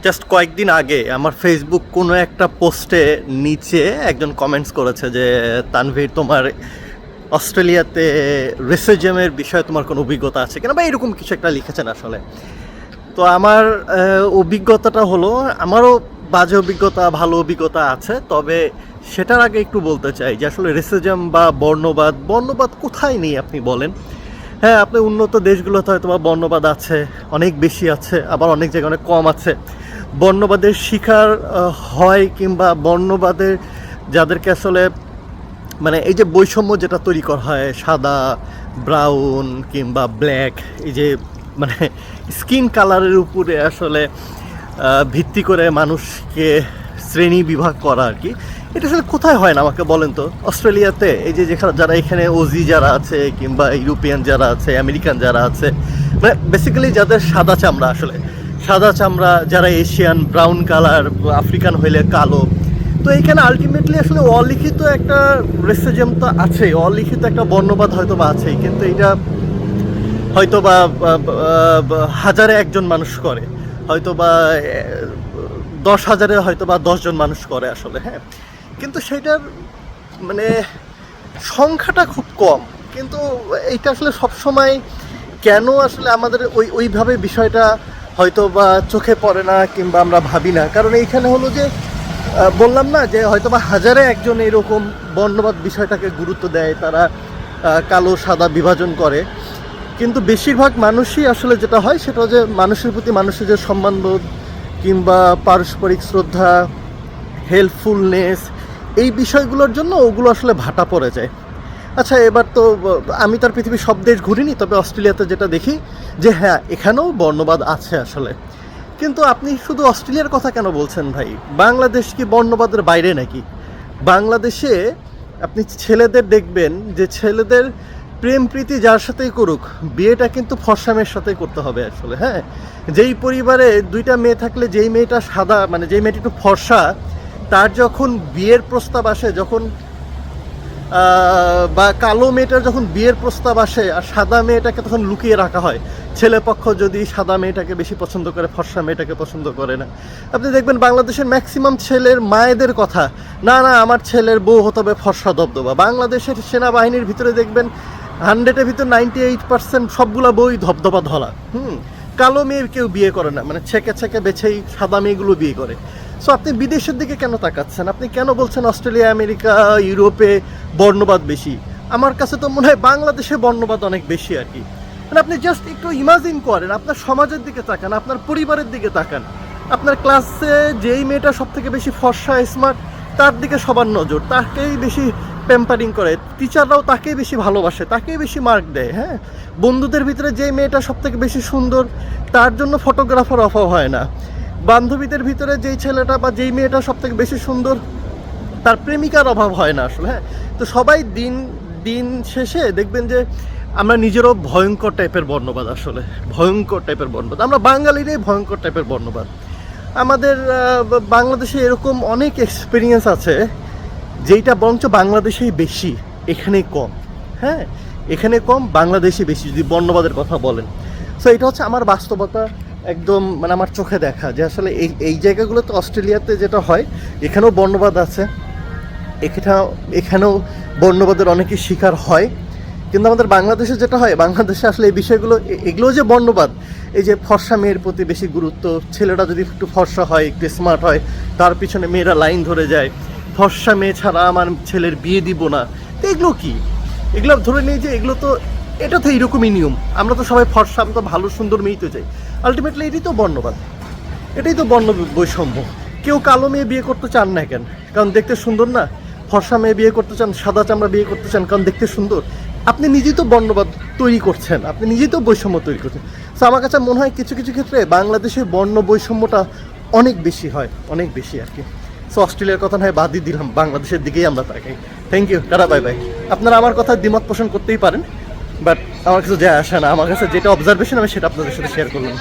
Just কয়েকদিন আগে আমার ফেসবুক কোনো একটা পোস্টে নিচে একজন কমেন্টস করেছে যে তানভীর, তোমার অস্ট্রেলিয়াতে রেসিজমের বিষয়ে তোমার কোনো অভিজ্ঞতা আছে কিনা, বা এরকম কিছু একটা লিখেছেন আসলে। তো আমার অভিজ্ঞতাটা হলো, আমারও বাজে অভিজ্ঞতা ভালো অভিজ্ঞতা আছে, তবে সেটার আগে একটু বলতে চাই যে আসলে রেসিজম বা বর্ণবাদ কোথায় নেই আপনি বলেন। হ্যাঁ, আপনি উন্নত দেশগুলোতে হয়তো বা বর্ণবাদ আছে, অনেক বেশি আছে, আবার অনেক জায়গায় অনেক কম আছে। বর্ণবাদের শিকার হয় কিংবা বর্ণবাদের যাদেরকে আসলে মানে এই যে বৈষম্য যেটা তৈরি করা হয়, সাদা, ব্রাউন কিংবা ব্ল্যাক, এই যে মানে স্কিন কালারের উপরে আসলে ভিত্তি করে মানুষকে শ্রেণী বিভাগ করা আর কি, এটা আসলে কোথায় হয় না আমাকে বলেন তো। অস্ট্রেলিয়াতে এই যে যেখানে যারা এখানে ওজি যারা আছে কিংবা ইউরোপিয়ান যারা আছে, আমেরিকান যারা আছে, মানে বেসিক্যালি যাদের সাদা চামড়া, আসলে সাদা চামড়া, যারা এশিয়ান, ব্রাউন কালার, আফ্রিকান হইলে কালো, তো এইখানে আলটিমেটলি আসলে অলিখিত একটা রেসিজম তো আছেই, অলিখিত একটা বর্ণবাদ হয়তো বা আছেই, কিন্তু এটা হয়তো বা হাজারে একজন মানুষ করে, হয়তো বা 10,000-এ হয়তো বা 10 জন মানুষ করে আসলে। হ্যাঁ, কিন্তু সেটার মানে সংখ্যাটা খুব কম, কিন্তু এইটা আসলে সবসময় কেন আসলে আমাদের ওইভাবে বিষয়টা হয়তো বা চোখে পড়ে না কিংবা আমরা ভাবি না, কারণ এইখানে হলো যে বললাম না যে হয়তো বা হাজারে একজন এরকম বর্ণবাদ বিষয়টাকে গুরুত্ব দেয়, তারা কালো সাদা বিভাজন করে, কিন্তু বেশিরভাগ মানুষই আসলে যেটা হয় সেটা যে মানুষের প্রতি মানুষের যে সম্মানবোধ কিংবা পারস্পরিক শ্রদ্ধা, হেল্পফুলনেস, এই বিষয়গুলোর জন্য ওগুলো আসলে ভাটা পড়ে যায়। আচ্ছা, এবার তো আমি তার পৃথিবীর সব দেশ ঘুরিনি, তবে অস্ট্রেলিয়াতে যেটা দেখি যে হ্যাঁ, এখানেও বর্ণবাদ আছে আসলে। কিন্তু আপনি শুধু অস্ট্রেলিয়ার কথা কেন বলছেন ভাই? বাংলাদেশ কি বর্ণবাদের বাইরে নাকি? বাংলাদেশে আপনি ছেলেদের দেখবেন যে ছেলেদের প্রেম প্রীতি যার সাথেই করুক, বিয়েটা কিন্তু ফর্সা মেয়ের সাথেই করতে হবে আসলে। হ্যাঁ, যেই পরিবারে 2টা মেয়ে থাকলে যেই মেয়েটা সাদা, মানে যেই মেয়েটা একটু ফর্সা, তার যখন বিয়ের প্রস্তাব আসে, যখন বা কালো মেয়েটার যখন বিয়ের প্রস্তাব আসে আর সাদা মেয়েটাকে তখন লুকিয়ে রাখা হয়, ছেলে পক্ষ যদি সাদা মেয়েটাকে বেশি পছন্দ করে, ফর্সা মেয়েটাকে পছন্দ করে না। আপনি দেখবেন বাংলাদেশের ম্যাক্সিমাম ছেলের মায়েদের কথা, না না আমার ছেলের বউ হতে হবে ফর্সা দবদবা। বাংলাদেশের সেনাবাহিনীর ভিতরে দেখবেন 100-এর ভিতর 98% সবগুলা বই ধবধবা ধলা। কালো মেয়ের কেউ বিয়ে করে না, মানে ছেকে ছেকে বেছেই সাদা মেয়েগুলো বিয়ে করে। সো আপনি বিদেশের দিকে কেন তাকাচ্ছেন? আপনি কেন বলছেন অস্ট্রেলিয়া, আমেরিকা, ইউরোপে বর্ণবাদ বেশি? আমার কাছে তো মনে হয় বাংলাদেশে বর্ণবাদ অনেক বেশি আর কি। মানে আপনি জাস্ট একটু ইমাজিন করেন, আপনার সমাজের দিকে তাকান, আপনার পরিবারের দিকে তাকান, আপনার ক্লাসে যেই মেয়েটা সব থেকে বেশি ফর্সা স্মার্ট, তার দিকে সবার নজর, তাকেই বেশি প্যাম্পারিং করে, টিচাররাও তাকেই বেশি ভালোবাসে, তাকেই বেশি মার্ক দেয়। হ্যাঁ, বন্ধুদের ভিতরে যেই মেয়েটা সব থেকে বেশি সুন্দর, তার জন্য ফটোগ্রাফার অভাব হয় না। বান্ধবীদের ভিতরে যেই ছেলেটা বা যেই মেয়েটা সব থেকে বেশি সুন্দর, তার প্রেমিকার অভাব হয় না আসলে। হ্যাঁ, তো সবাই দিন দিন শেষে দেখবেন যে আমরা নিজেরও ভয়ঙ্কর টাইপের বর্ণবাদ, আসলে ভয়ঙ্কর টাইপের বর্ণবাদ, আমরা বাঙালিরাই ভয়ঙ্কর টাইপের বর্ণবাদ। আমাদের বাংলাদেশে এরকম অনেক এক্সপিরিয়েন্স আছে যেইটা বরঞ্চ বাংলাদেশেই বেশি, এখানে কম। হ্যাঁ, এখানে কম, বাংলাদেশে বেশি যদি বর্ণবাদের কথা বলেন। সো এটা হচ্ছে আমার বাস্তবতা, একদম মানে আমার চোখে দেখা যে আসলে এই জায়গাগুলোতে অস্ট্রেলিয়াতে যেটা হয়, এখানেও বর্ণবাদ আছে, এখানেও বর্ণবাদের অনেকেই শিকার হয়। কিন্তু আমাদের বাংলাদেশে যেটা হয়, বাংলাদেশে আসলে এই বিষয়গুলো, এগুলো যে বর্ণবাদ, এই যে ফর্সা মেয়ের প্রতি বেশি গুরুত্ব, ছেলেটা যদি একটু ফর্সা হয়, একটু স্মার্ট হয়, তার পিছনে মেয়েরা লাইন ধরে যায়, ফর্সা মেয়ে ছাড়া আমার ছেলের বিয়ে দিব না। তো এগুলো কি? এগুলো ধরে নিই যে এগুলো তো, এটা তো এইরকমই নিয়ম, আমরা তো সবাই ফর্সা, আমরা তো ভালো সুন্দর মেয়েই তো চাই। আলটিমেটলি এটাই তো বর্ণবাদ, এটাই তো বর্ণ বৈষম্য। কেউ কালো মেয়ে বিয়ে করতে চান না কেন? কারণ দেখতে সুন্দর না। ফর্সা মেয়ে বিয়ে করতে চান, সাদা চামড়া বিয়ে করতে চান কারণ দেখতে সুন্দর। আপনি নিজেই তো বর্ণবাদ তৈরি করছেন, আপনি নিজেই তো বৈষম্য তৈরি করছেন। সো আমার কাছে মনে হয় কিছু কিছু ক্ষেত্রে বাংলাদেশের বর্ণ বৈষম্যটা অনেক বেশি হয়, অনেক বেশি আর কি। সো অস্ট্রেলিয়ার কথা নয় বাদই দিলাম, বাংলাদেশের দিকেই আমরা তাকাই। Thank you, tata, bye bye. আপনারা আমার কথা দ্বিমত পোষণ করতেই পারেন, বাট আমার কাছে যায় আসে না। আমার কাছে যেটা অবজারভেশন, আমি সেটা আপনাদের সাথে শেয়ার করলাম।